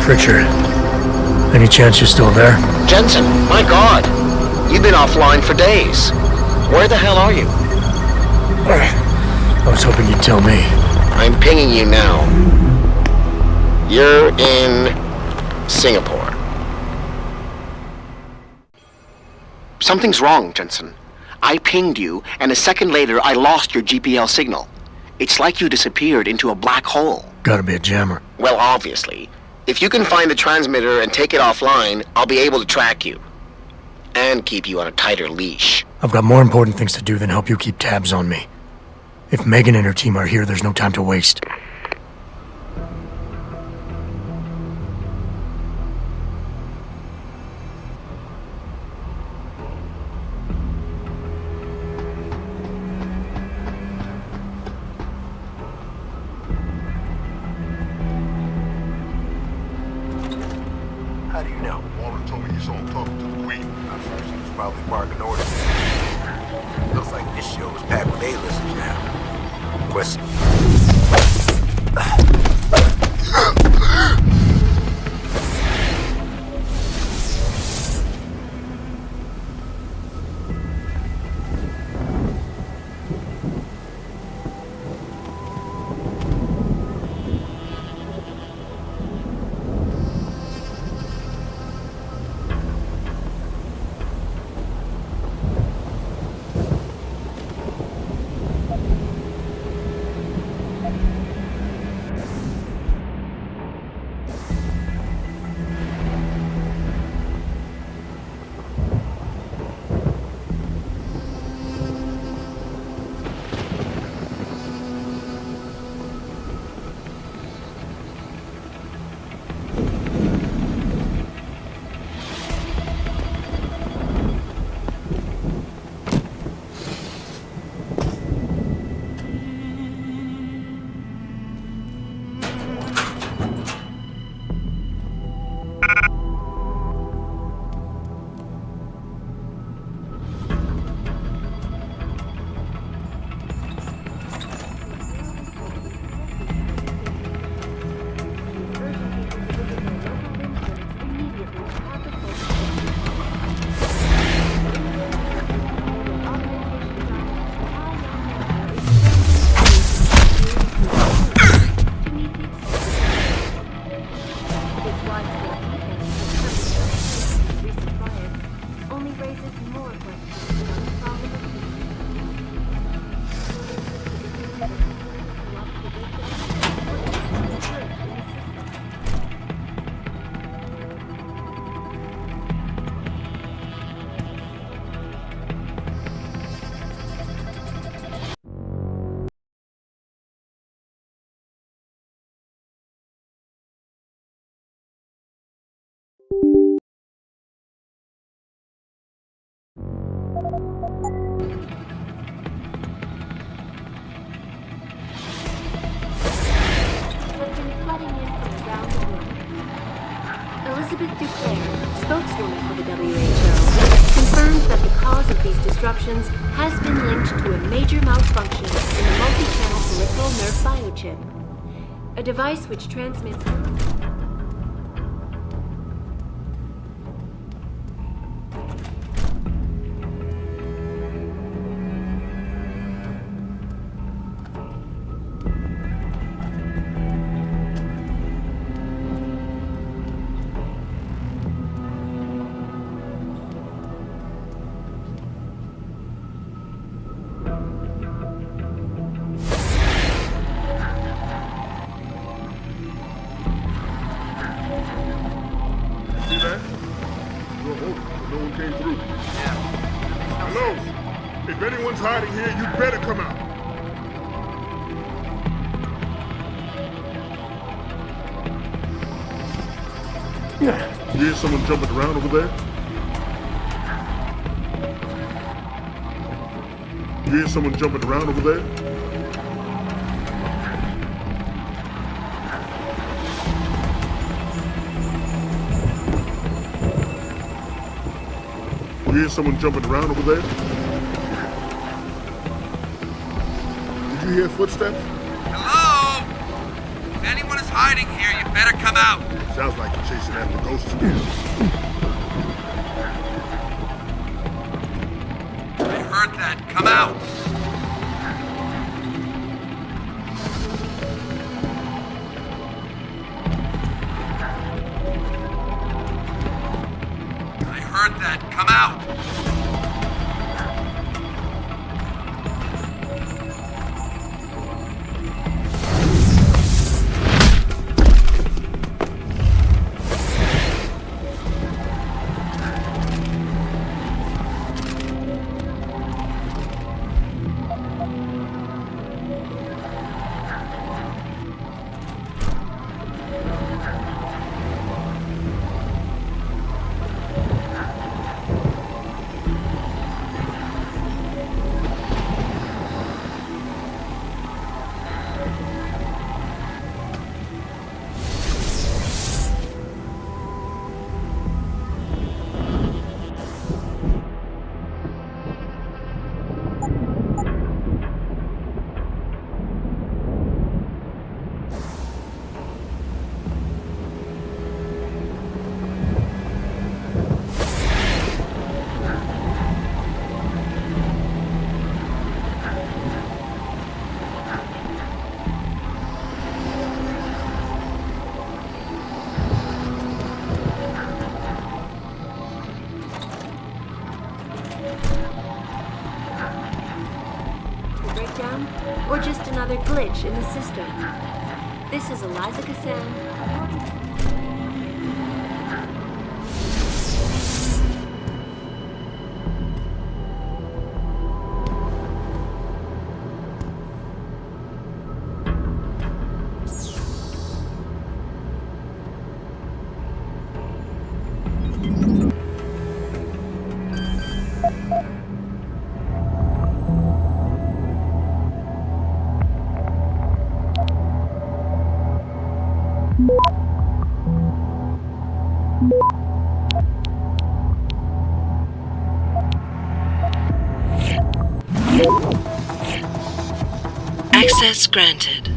Pritchard. Any chance you're still there? Jensen, my God. You've been offline for days. Where the hell are you? I was hoping you'd tell me. I'm pinging you now. You're in Singapore. Something's wrong, Jensen. I pinged you, and a second later I lost your GPL signal. It's like you disappeared into a black hole. Gotta be a jammer. Well, obviously. If you can find the transmitter and take it offline, I'll be able to track you. And keep you on a tighter leash. I've got more important things to do than help you keep tabs on me. If Megan and her team are here, there's no time to waste. How do you know? Warren told me you saw him talking to the Queen. I'm sure she was probably barking orders. Looks like this show is packed with A-listers now. Question. Spokeswoman for the WHO, confirmed that the cause of these disruptions has been linked to a major malfunction in the multi-channel peripheral nerve biochip, a device which transmits... If anyone's hiding here, you better come out. You hear someone jumping around over there? You hear someone jumping around over there? You hear someone jumping around over there? Did you hear footsteps? Hello? If anyone is hiding here, you better come out. Sounds like you're chasing after ghosts again. I heard that. Come out! I heard that. Come out! Breakdown, or just another glitch in the system. This is Eliza Kassan. Access granted.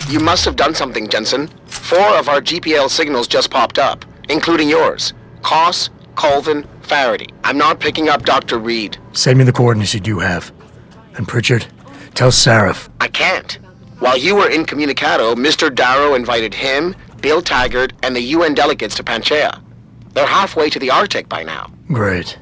You must have done something, Jensen. 4 of our GPL signals just popped up, including yours. Koss, Colvin, Faraday. I'm not picking up Dr. Reed. Send me the coordinates you do have. And Pritchard, tell Sarif. I can't. While you were incommunicado, Mr. Darrow invited him, Bill Taggart, and the UN delegates to Panchea. They're halfway to the Arctic by now. Great.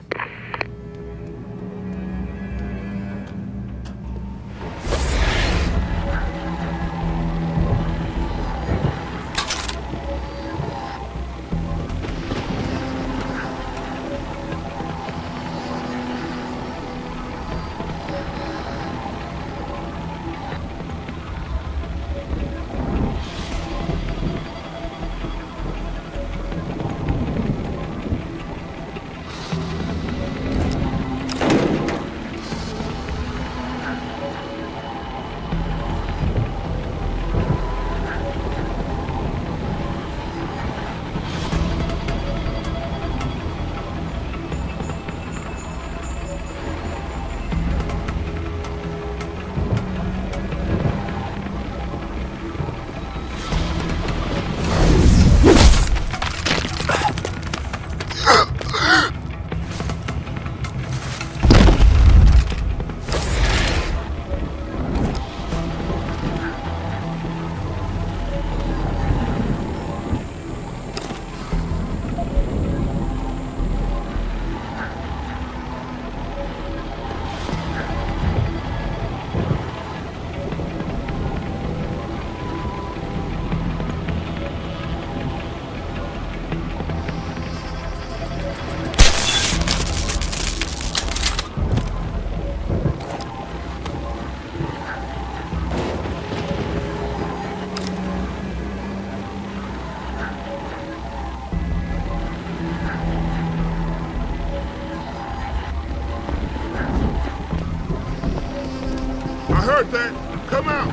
I heard that. Come out. I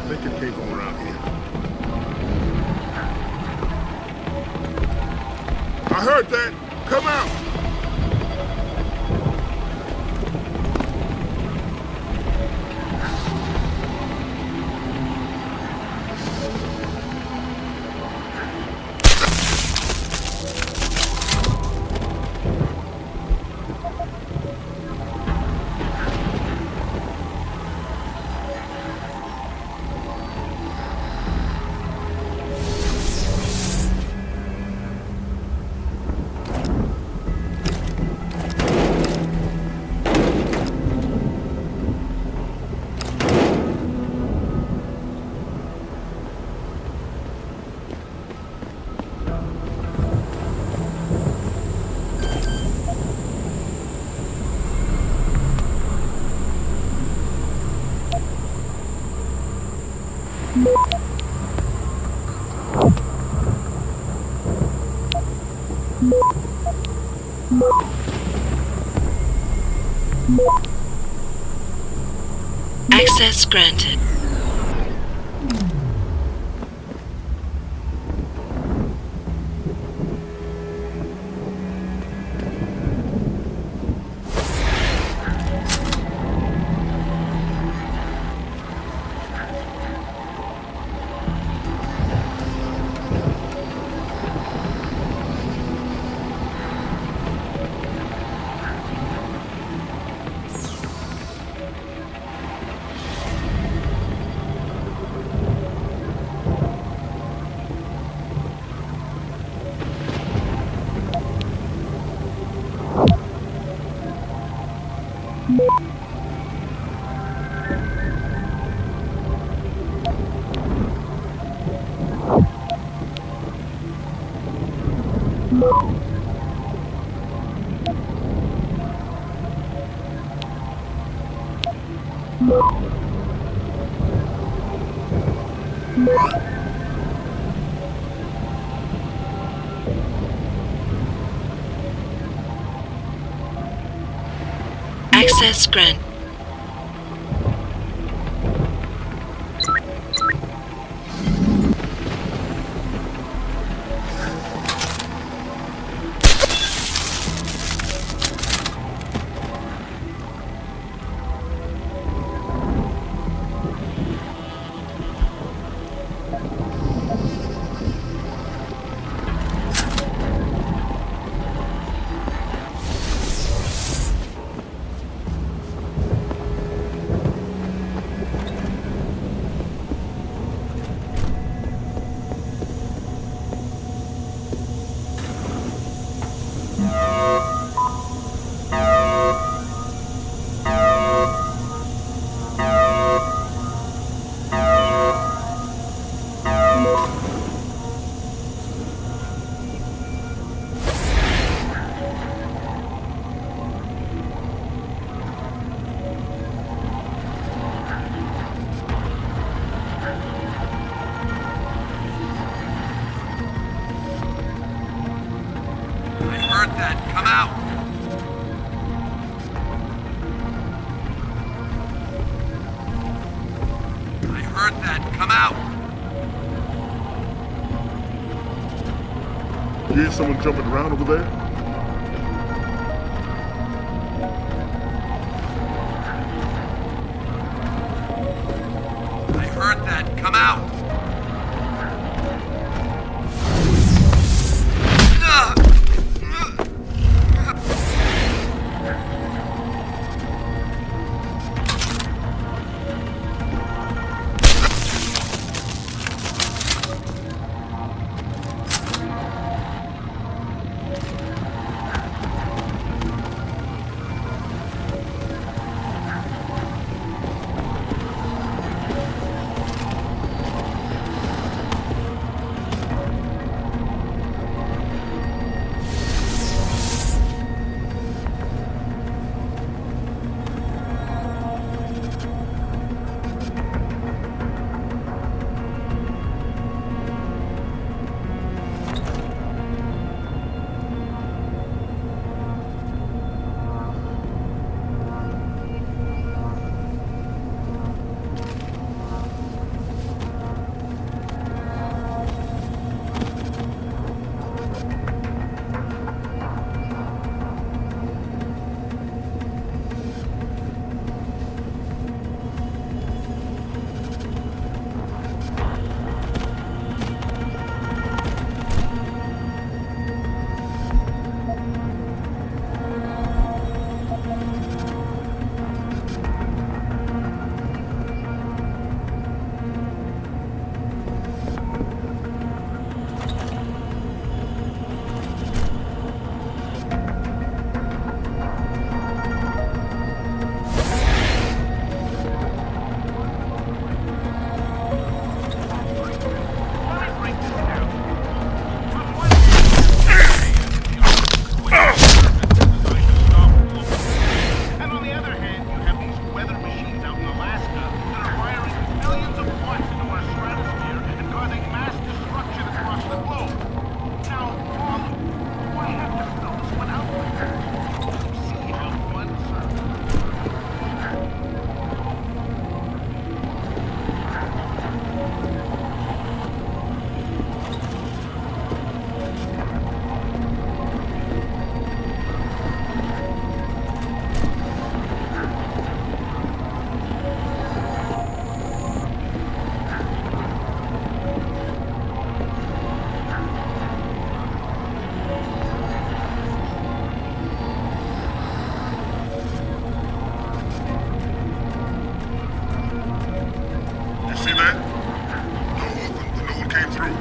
think it came from around here. I heard that. Come out. Access granted. Access granted. You hear someone jumping around over there? I heard that. Come out! See that? The node came through.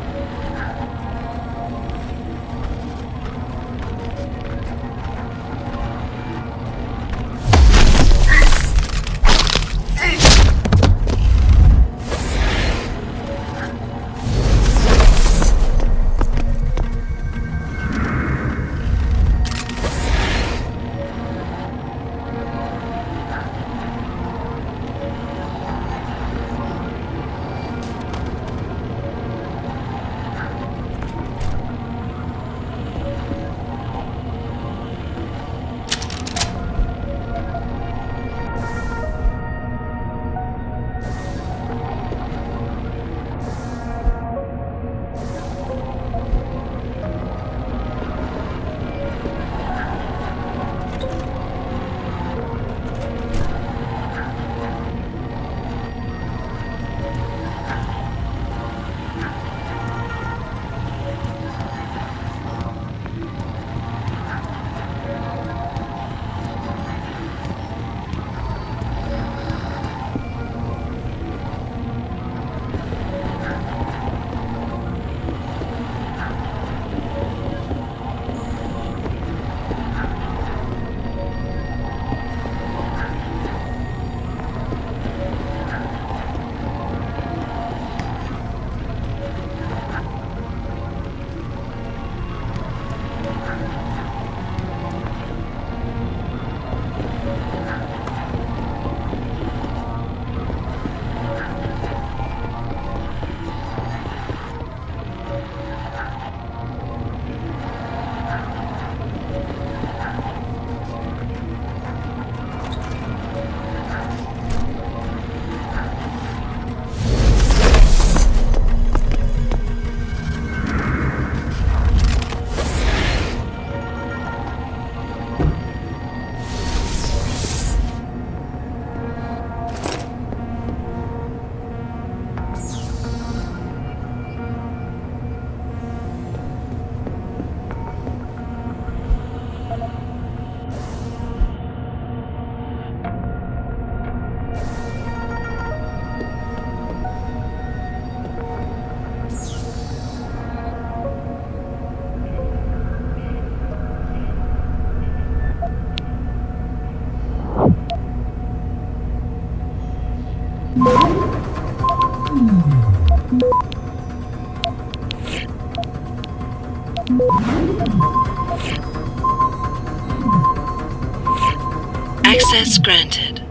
Access granted.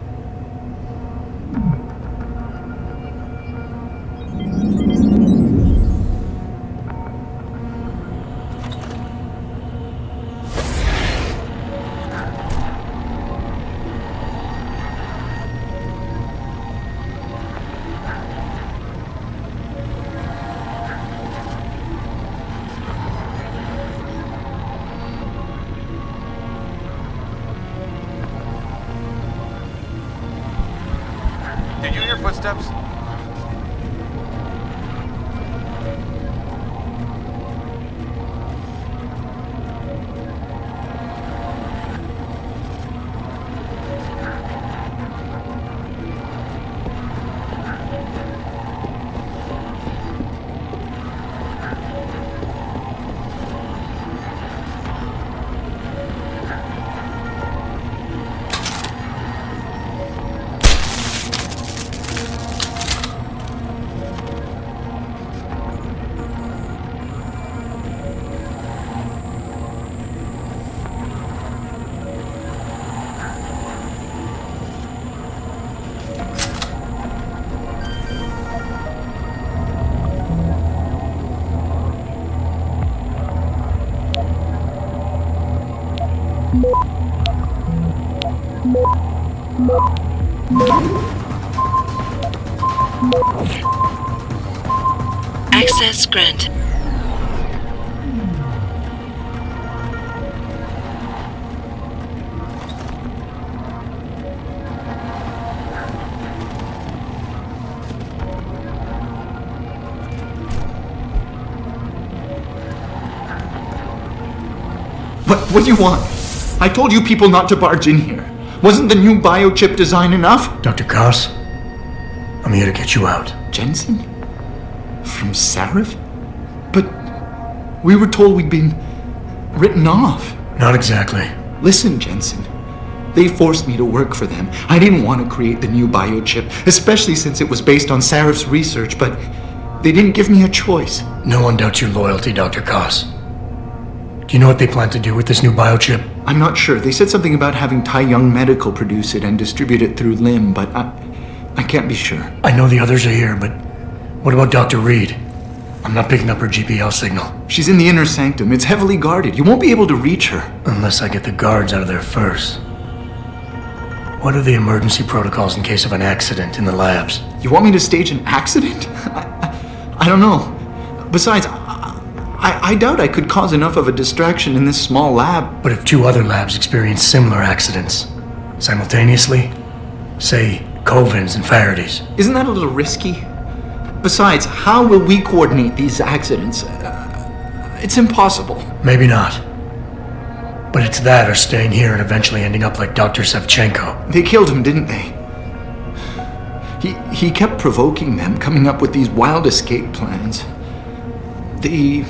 Did you hear footsteps? Access granted. What do you want? I told you people not to barge in here. Wasn't the new biochip design enough? Dr. Koss, I'm here to get you out. Jensen? From Sarif? But we were told we'd been written off. Not exactly. Listen, Jensen. They forced me to work for them. I didn't want to create the new biochip, especially since it was based on Sarif's research, but they didn't give me a choice. No one doubts your loyalty, Dr. Koss. Do you know what they plan to do with this new biochip? I'm not sure. They said something about having Tai Young Medical produce it and distribute it through LIM, but I can't be sure. I know the others are here, but what about Dr. Reed? I'm not picking up her GPL signal. She's in the inner sanctum. It's heavily guarded. You won't be able to reach her. Unless I get the guards out of there first. What are the emergency protocols in case of an accident in the labs? You want me to stage an accident? I don't know. Besides, I doubt I could cause enough of a distraction in this small lab. But if 2 other labs experience similar accidents simultaneously, say Covens and Faraday's. Isn't that a little risky? Besides, how will we coordinate these accidents? It's impossible. Maybe not. But it's that or staying here and eventually ending up like Dr. Sevchenko. They killed him, didn't they? He kept provoking them, coming up with these wild escape plans. They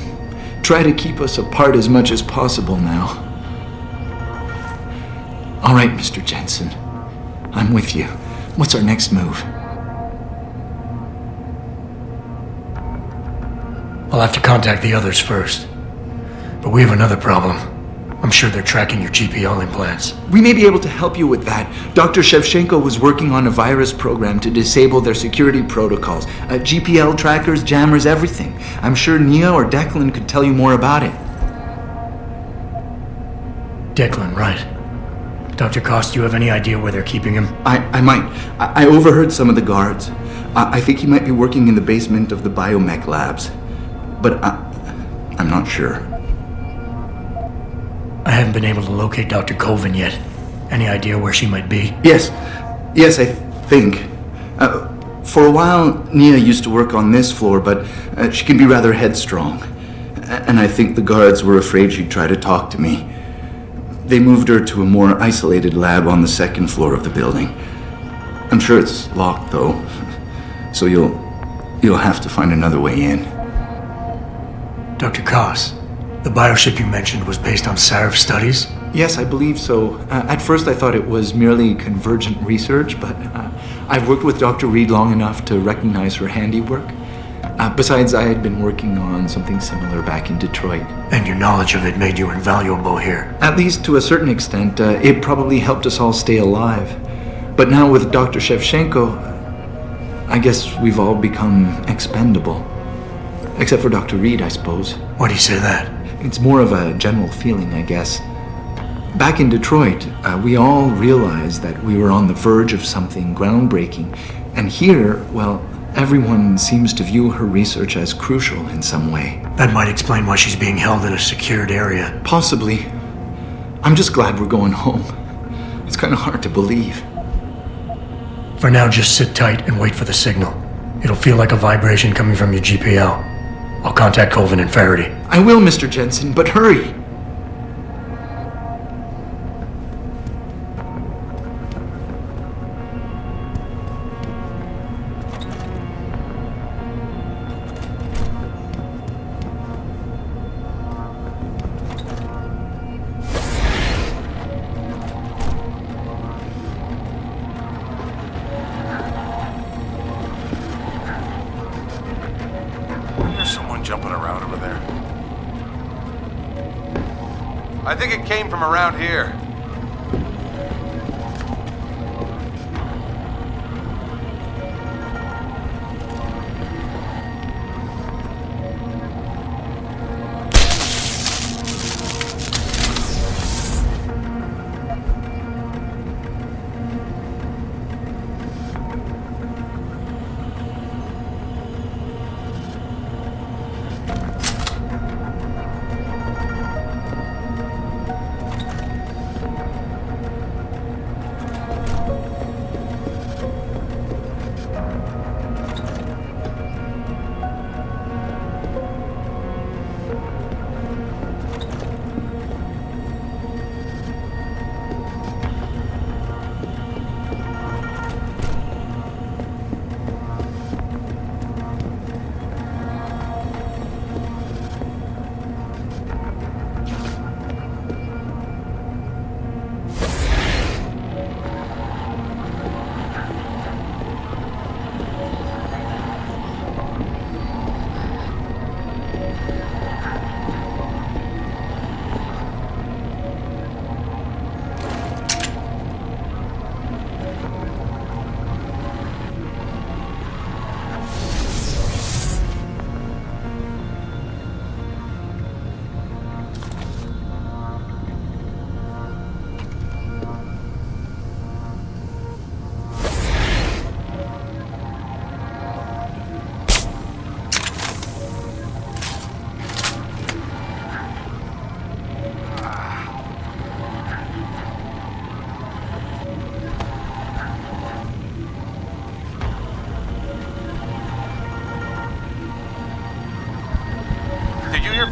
try to keep us apart as much as possible now. All right, Mr. Jensen. I'm with you. What's our next move? I'll have to contact the others first. But we have another problem. I'm sure they're tracking your GPL implants. We may be able to help you with that. Dr. Shevchenko was working on a virus program to disable their security protocols. GPL trackers, jammers, everything. I'm sure Nia or Declan could tell you more about it. Declan, right. Dr. Koss, do you have any idea where they're keeping him? I might. I overheard some of the guards. I think he might be working in the basement of the biomech labs. But I'm not sure. I haven't been able to locate Dr. Coven yet. Any idea where she might be? Yes, I think. For a while, Nia used to work on this floor, but she can be rather headstrong. And I think the guards were afraid she'd try to talk to me. They moved her to a more isolated lab on the 2nd floor of the building. I'm sure it's locked, though. So you'll have to find another way in. Dr. Koss, the biochip you mentioned was based on Sarif studies? Yes, I believe so. At first I thought it was merely convergent research, but I've worked with Dr. Reed long enough to recognize her handiwork. Besides, I had been working on something similar back in Detroit. And your knowledge of it made you invaluable here. At least to a certain extent, it probably helped us all stay alive. But now with Dr. Shevchenko, I guess we've all become expendable. Except for Dr. Reed, I suppose. Why do you say that? It's more of a general feeling, I guess. Back in Detroit, we all realized that we were on the verge of something groundbreaking. And here, well, everyone seems to view her research as crucial in some way. That might explain why she's being held in a secured area. Possibly. I'm just glad we're going home. It's kind of hard to believe. For now, just sit tight and wait for the signal. It'll feel like a vibration coming from your GPL. I'll contact Colvin and Faraday. I will, Mr. Jensen, but hurry! Jumping around over there. I think it came from around here.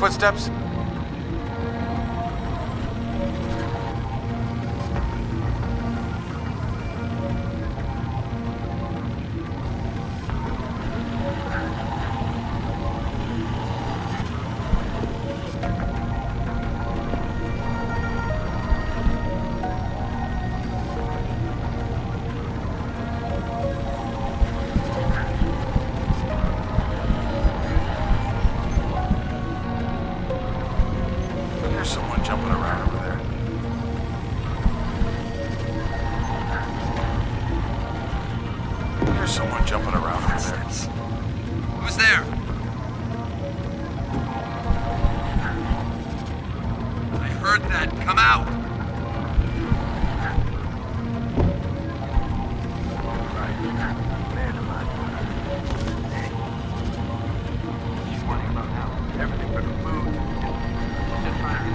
footsteps? There's someone jumping around over there. There's someone jumping around over there. Who's there? I heard that. Come out. She's worrying about now. Everything but the food. Just trying to...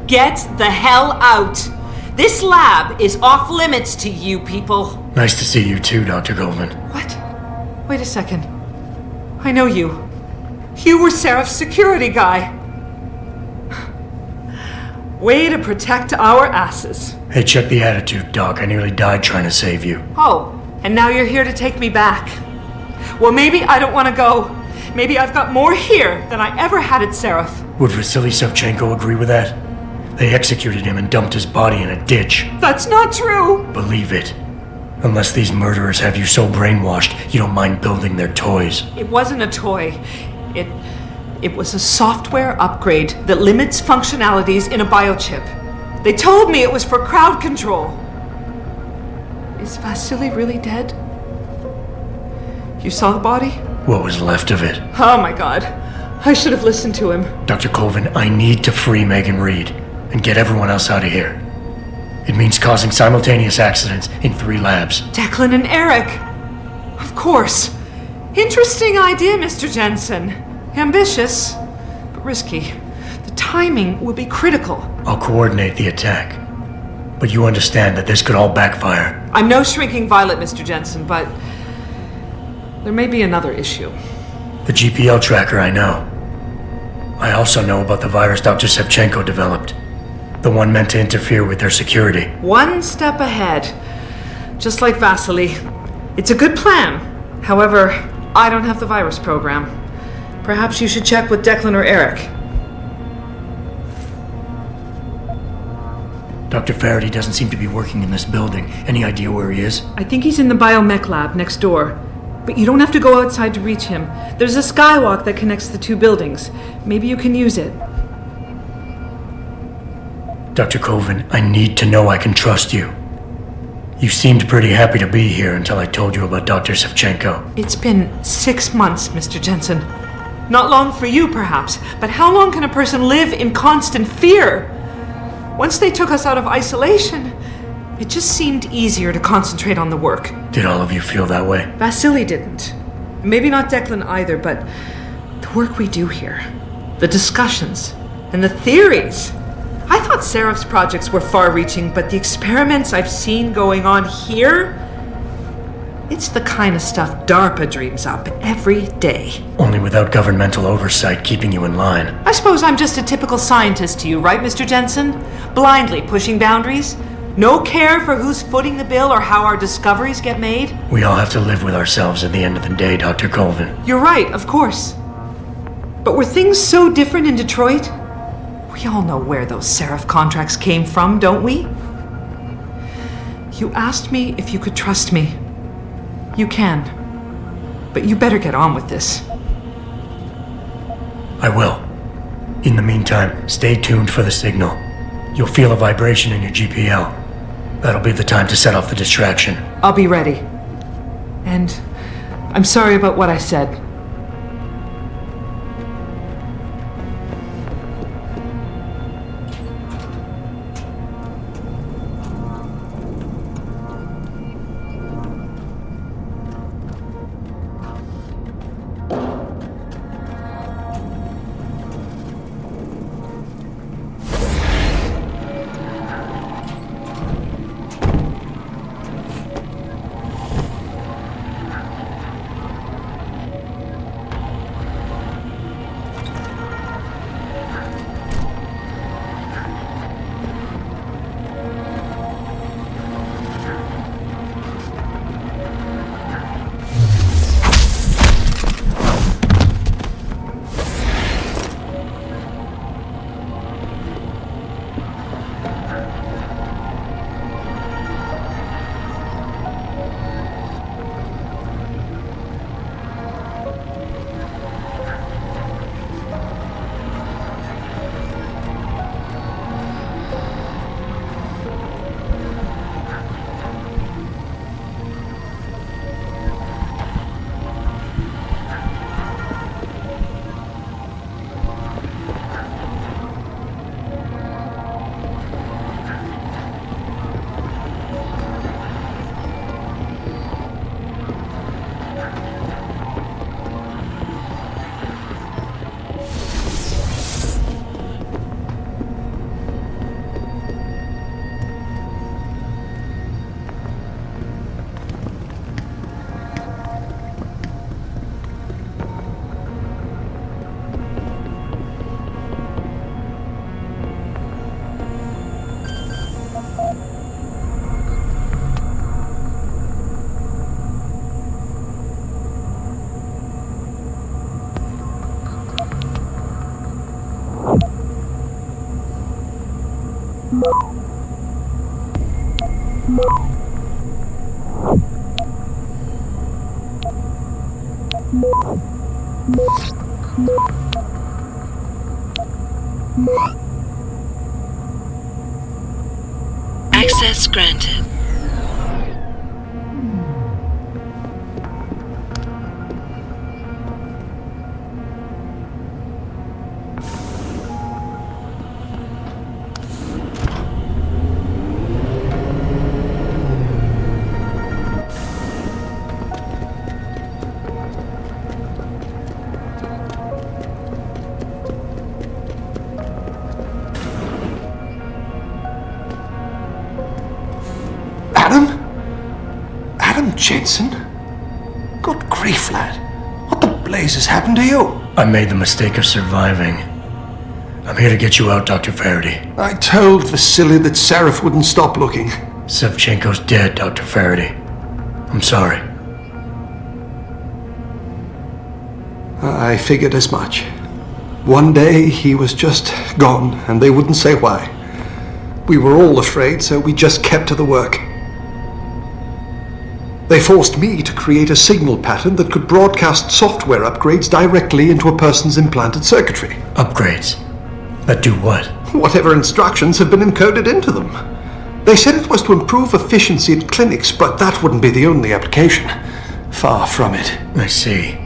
Get the hell out! This lab is off limits to you people. Nice to see you too, Dr. Goldman. What? Wait a second. I know you. You were Seraph's security guy. Way to protect our asses. Hey, check the attitude, Doc. I nearly died trying to save you. Oh, and now you're here to take me back. Well, maybe I don't want to go. Maybe I've got more here than I ever had at Seraph. Would Vasily Savchenko agree with that? They executed him and dumped his body in a ditch. That's not true! Believe it. Unless these murderers have you so brainwashed, you don't mind building their toys. It wasn't a toy. It was a software upgrade that limits functionalities in a biochip. They told me it was for crowd control. Is Vasily really dead? You saw the body? What was left of it? Oh my god. I should have listened to him. Dr. Colvin, I need to free Megan Reed and get everyone else out of here. It means causing simultaneous accidents in 3 labs. Declan and Eric. Of course. Interesting idea, Mr. Jensen. Ambitious, but risky. The timing will be critical. I'll coordinate the attack. But you understand that this could all backfire. I'm no shrinking violet, Mr. Jensen, but there may be another issue. The GPL tracker, I know. I also know about the virus Dr. Savchenko developed. The one meant to interfere with their security. One step ahead. Just like Vasily. It's a good plan. However, I don't have the virus program. Perhaps you should check with Declan or Eric. Dr. Faraday doesn't seem to be working in this building. Any idea where he is? I think he's in the biomech lab next door. But you don't have to go outside to reach him. There's a skywalk that connects the two buildings. Maybe you can use it. Dr. Colvin, I need to know I can trust you. You seemed pretty happy to be here until I told you about Dr. Savchenko. It's been 6 months, Mr. Jensen. Not long for you, perhaps, but how long can a person live in constant fear? Once they took us out of isolation, it just seemed easier to concentrate on the work. Did all of you feel that way? Vasily didn't. Maybe not Declan either, but the work we do here, the discussions, and the theories. I thought Seraph's projects were far-reaching, but the experiments I've seen going on here, it's the kind of stuff DARPA dreams up every day. Only without governmental oversight keeping you in line. I suppose I'm just a typical scientist to you, right, Mr. Jensen? Blindly pushing boundaries? No care for who's footing the bill or how our discoveries get made? We all have to live with ourselves at the end of the day, Dr. Colvin. You're right, of course. But were things so different in Detroit? We all know where those Seraph contracts came from, don't we? You asked me if you could trust me. You can. But you better get on with this. I will. In the meantime, stay tuned for the signal. You'll feel a vibration in your GPL. That'll be the time to set off the distraction. I'll be ready. And I'm sorry about what I said. Access granted. Jensen? Good grief, lad. What the blazes happened to you? I made the mistake of surviving. I'm here to get you out, Dr. Faraday. I told Vasily that Seraph wouldn't stop looking. Savchenko's dead, Dr. Faraday. I'm sorry. I figured as much. One day he was just gone, and they wouldn't say why. We were all afraid, so we just kept to the work. They forced me to create a signal pattern that could broadcast software upgrades directly into a person's implanted circuitry. Upgrades? That do what? Whatever instructions have been encoded into them. They said it was to improve efficiency at clinics, but that wouldn't be the only application. Far from it. I see.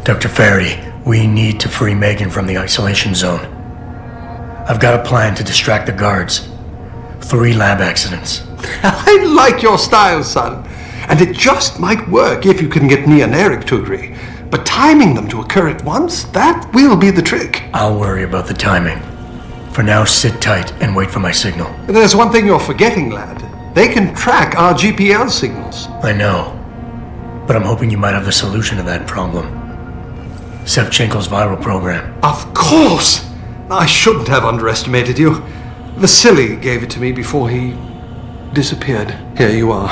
Dr. Faraday, we need to free Megan from the isolation zone. I've got a plan to distract the guards. 3 lab accidents. I like your style, son. And it just might work if you can get Nia and Eric to agree. But timing them to occur at once, that will be the trick. I'll worry about the timing. For now, sit tight and wait for my signal. There's one thing you're forgetting, lad. They can track our GPL signals. I know. But I'm hoping you might have the solution to that problem. Sevchenko's viral program. Of course! I shouldn't have underestimated you. Vasily gave it to me before he disappeared. Here you are.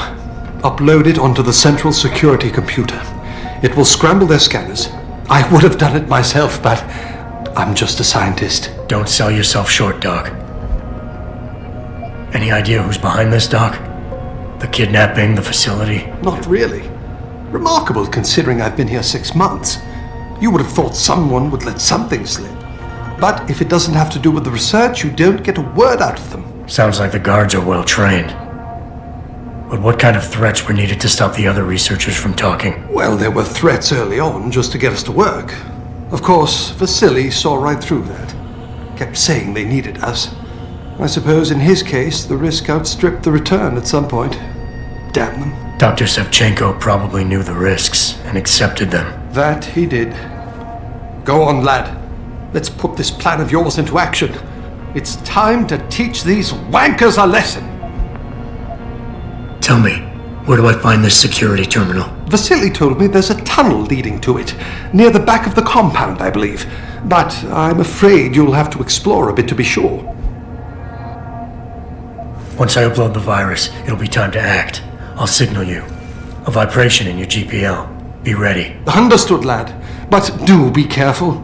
Upload it onto the central security computer. It will scramble their scanners. I would have done it myself, but I'm just a scientist. Don't sell yourself short, Doc. Any idea who's behind this, Doc? The kidnapping, the facility? Not really. Remarkable considering I've been here 6 months. You would have thought someone would let something slip. But if it doesn't have to do with the research, you don't get a word out of them. Sounds like the guards are well trained. But what kind of threats were needed to stop the other researchers from talking? Well, there were threats early on just to get us to work. Of course, Vasily saw right through that. Kept saying they needed us. I suppose in his case, the risk outstripped the return at some point. Damn them. Dr. Sevchenko probably knew the risks and accepted them. That he did. Go on, lad. Let's put this plan of yours into action. It's time to teach these wankers a lesson. Tell me, where do I find this security terminal? Vasily told me there's a tunnel leading to it, near the back of the compound, I believe. But I'm afraid you'll have to explore a bit to be sure. Once I upload the virus, it'll be time to act. I'll signal you. A vibration in your GPL. Be ready. Understood, lad. But do be careful.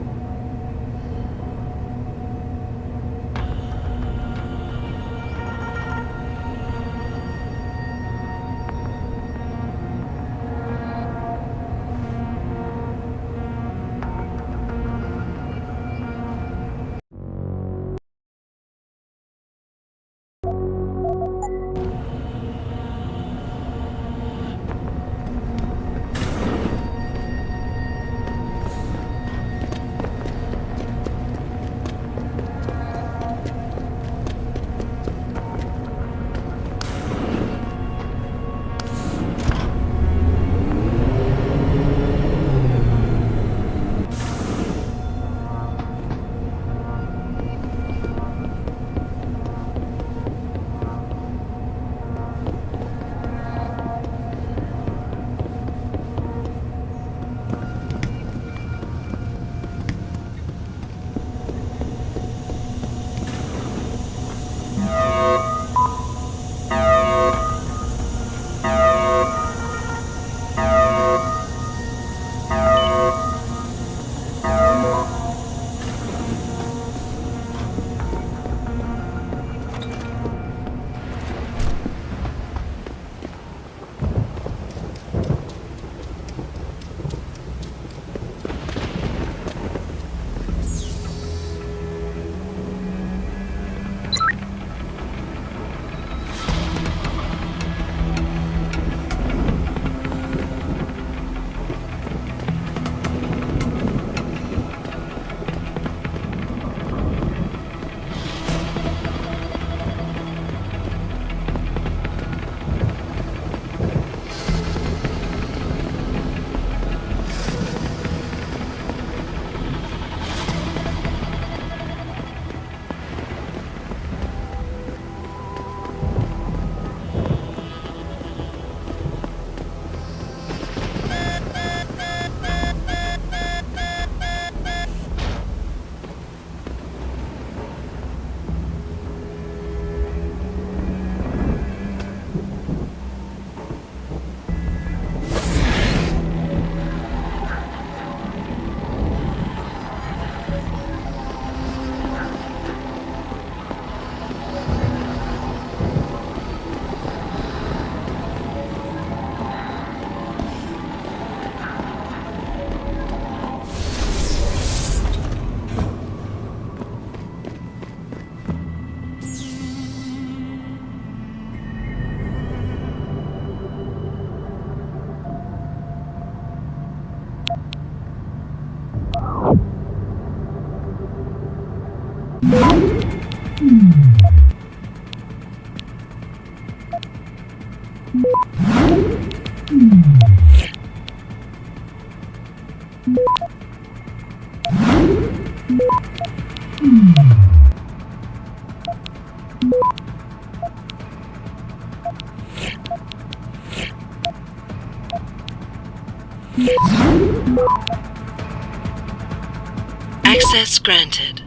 Access granted.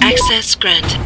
Access granted.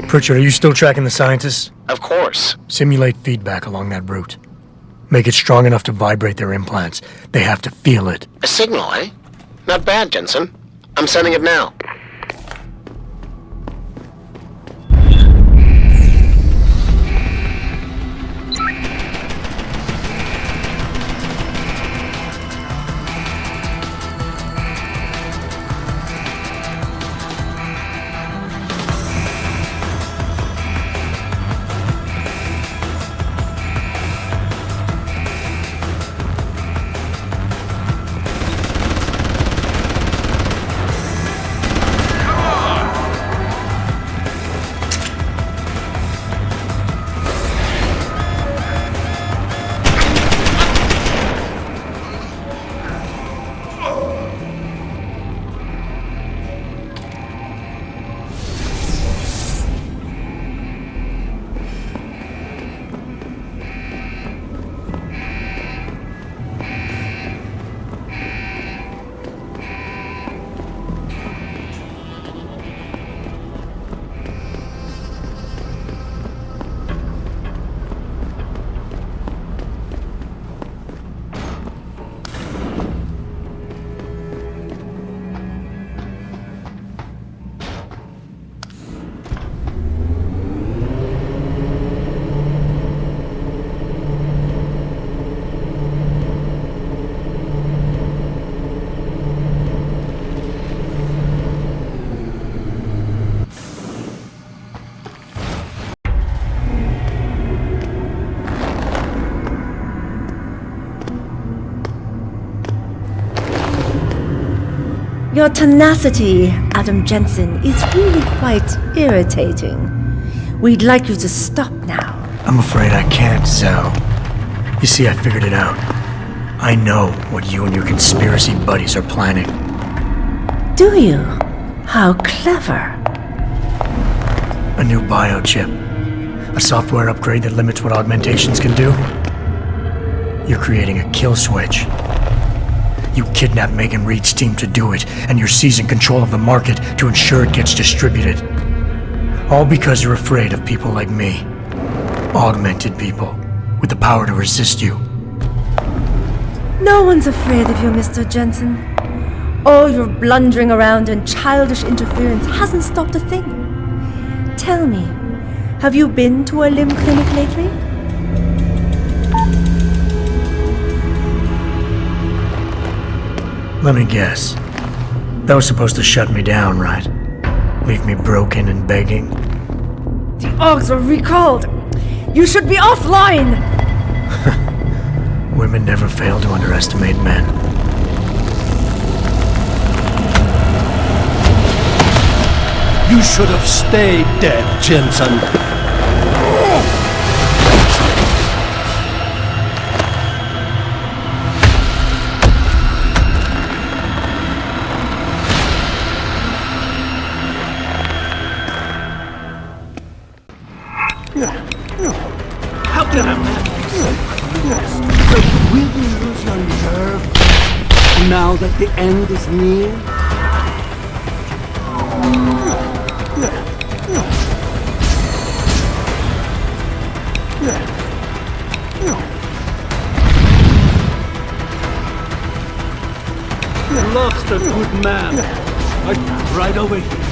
Pritchard, are you still tracking the scientists? Of course. Simulate feedback along that route. Make it strong enough to vibrate their implants. They have to feel it. A signal, eh? Not bad, Jensen. I'm sending it now. Your tenacity, Adam Jensen, is really quite irritating. We'd like you to stop now. I'm afraid I can't, Zhao. You see, I figured it out. I know what you and your conspiracy buddies are planning. Do you? How clever. A new biochip. A software upgrade that limits what augmentations can do? You're creating a kill switch. You kidnapped Megan Reed's team to do it, and you're seizing control of the market to ensure it gets distributed. All because you're afraid of people like me. Augmented people, with the power to resist you. No one's afraid of you, Mr. Jensen. All your blundering around and childish interference hasn't stopped a thing. Tell me, have you been to a limb clinic lately? Let me guess. That was supposed to shut me down, right? Leave me broken and begging? The Augs are recalled! You should be offline! Women never fail to underestimate men. You should have stayed dead, Jensen. How can a man be so clueless? So will you lose your nerve now that the end is near? You lost a good man. Right over here.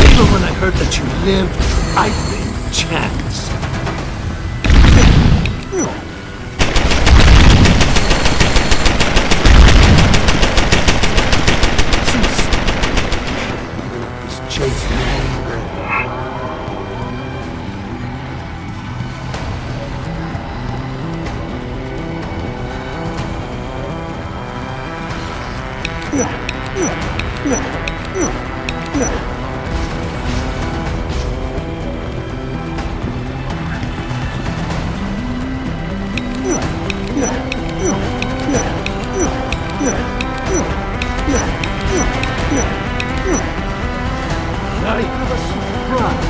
Even when I heard that you lived, I didn't chance. This chase longer. I have a surprise.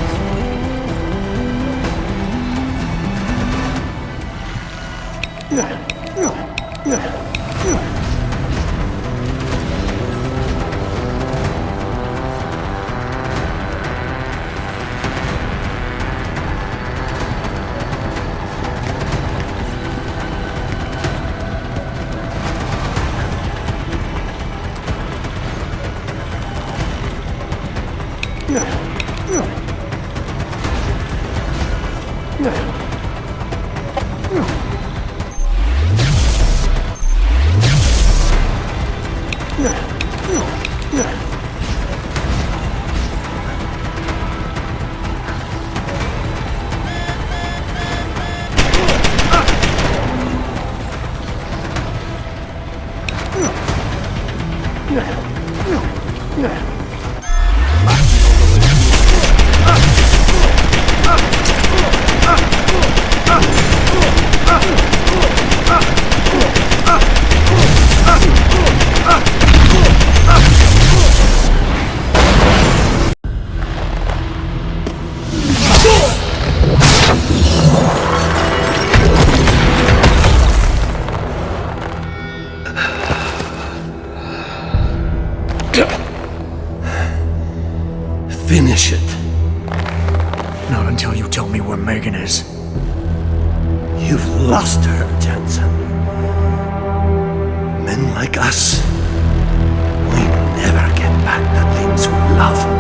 Finish it. Not until you tell me where Megan is. You've lost her, Jensen. Men like us, we never get back the things we love.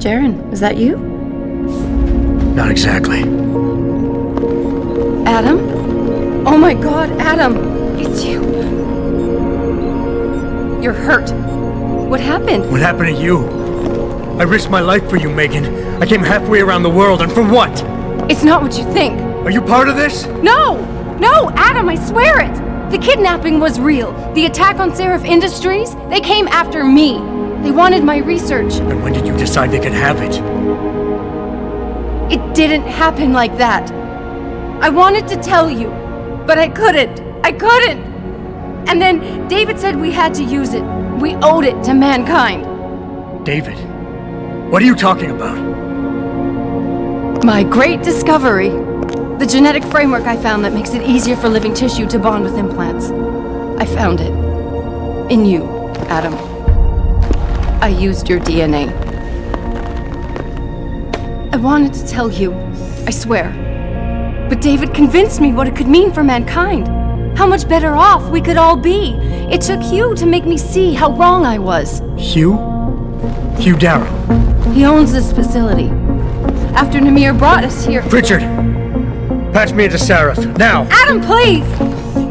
Jaren, is that you? Not exactly. Adam? Oh my god, Adam! It's you! You're hurt. What happened? What happened to you? I risked my life for you, Megan. I came halfway around the world, and for what? It's not what you think. Are you part of this? No! No, Adam, I swear it! The kidnapping was real. The attack on Seraph Industries, they came after me. They wanted my research. And when did you decide they could have it? It didn't happen like that. I wanted to tell you, but I couldn't. I couldn't! And then David said we had to use it. We owed it to mankind. David? What are you talking about? My great discovery. The genetic framework I found that makes it easier for living tissue to bond with implants. I found it. In you, Adam. I used your DNA. I wanted to tell you, I swear. But David convinced me what it could mean for mankind. How much better off we could all be. It took Hugh to make me see how wrong I was. Hugh? Hugh Darrow. He owns this facility. After Namir brought us here... Pritchard! Patch me into Seraph, now! Adam, please!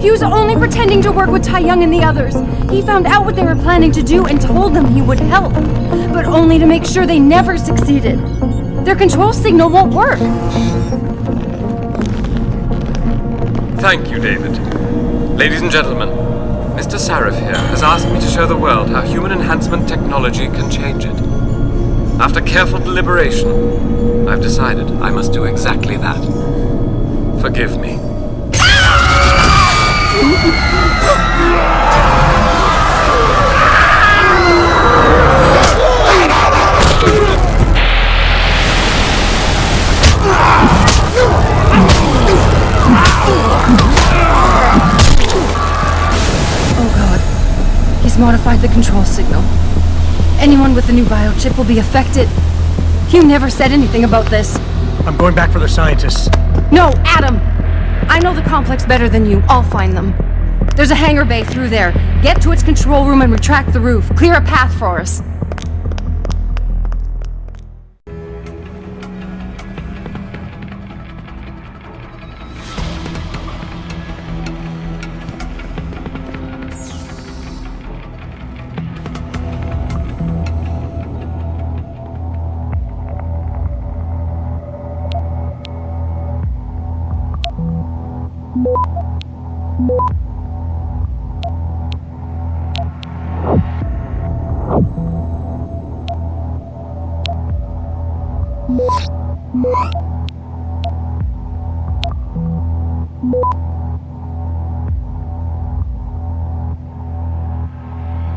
He was only pretending to work with Tai Young and the others. He found out what they were planning to do and told them he would help. But only to make sure they never succeeded. Their control signal won't work. Thank you, David. Ladies and gentlemen, Mr. Seraph here has asked me to show the world how human enhancement technology can change it. After careful deliberation, I've decided I must do exactly that. Forgive me. Oh god. He's modified the control signal. Anyone with the new biochip will be affected. Hugh never said anything about this. I'm going back for the scientists. No, Adam! I know the complex better than you. I'll find them. There's a hangar bay through there. Get to its control room and retract the roof. Clear a path for us.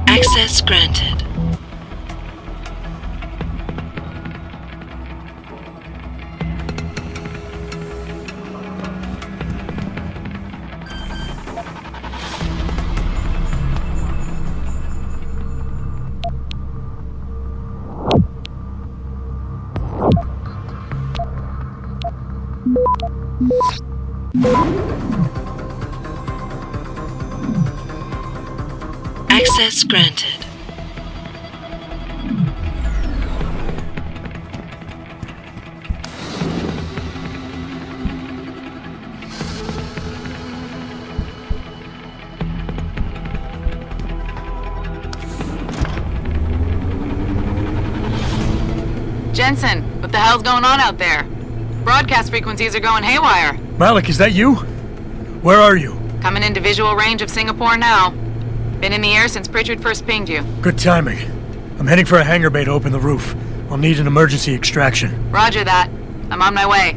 Access granted. Access granted. Jensen, what the hell's going on out there? Broadcast frequencies are going haywire. Malik, is that you? Where are you? Coming into visual range of Singapore now. Been in the air since Pritchard first pinged you. Good timing. I'm heading for a hangar bay to open the roof. I'll need an emergency extraction. Roger that. I'm on my way.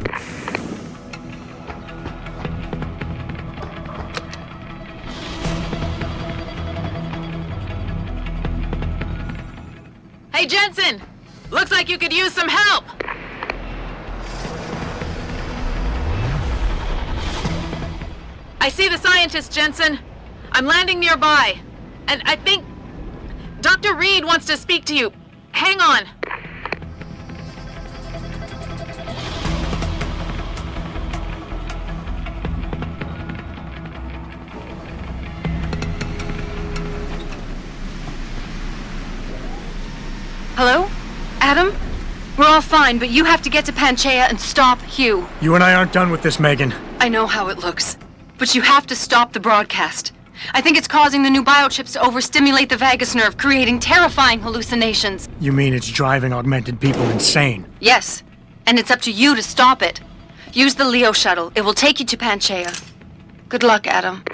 Hey, Jensen! Looks like you could use some help! I see the scientist, Jensen. I'm landing nearby. And I think Dr. Reed wants to speak to you. Hang on. Hello? Adam? all fine, but you have to get to Panchaea and stop Hugh. You and I aren't done with this, Megan. I know how it looks, but you have to stop the broadcast. I think it's causing the new biochips to overstimulate the vagus nerve, creating terrifying hallucinations. You mean it's driving augmented people insane? Yes, and it's up to you to stop it. Use the Leo shuttle. It will take you to Panchaea. Good luck, Adam.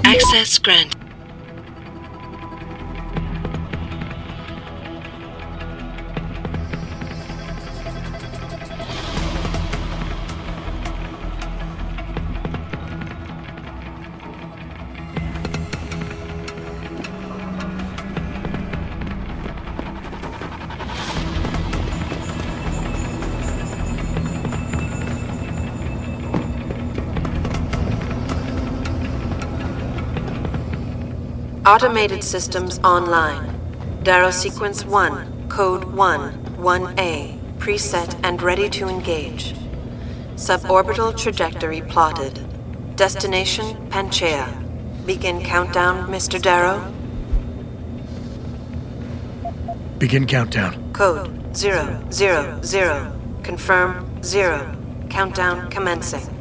Access granted. Automated systems online. Darrow Sequence 1, Code 1, 1A, preset and ready to engage. Suborbital trajectory plotted. Destination Panchaea. Begin countdown, Mr. Darrow. Begin countdown. Code 000. Confirm 0. Countdown commencing.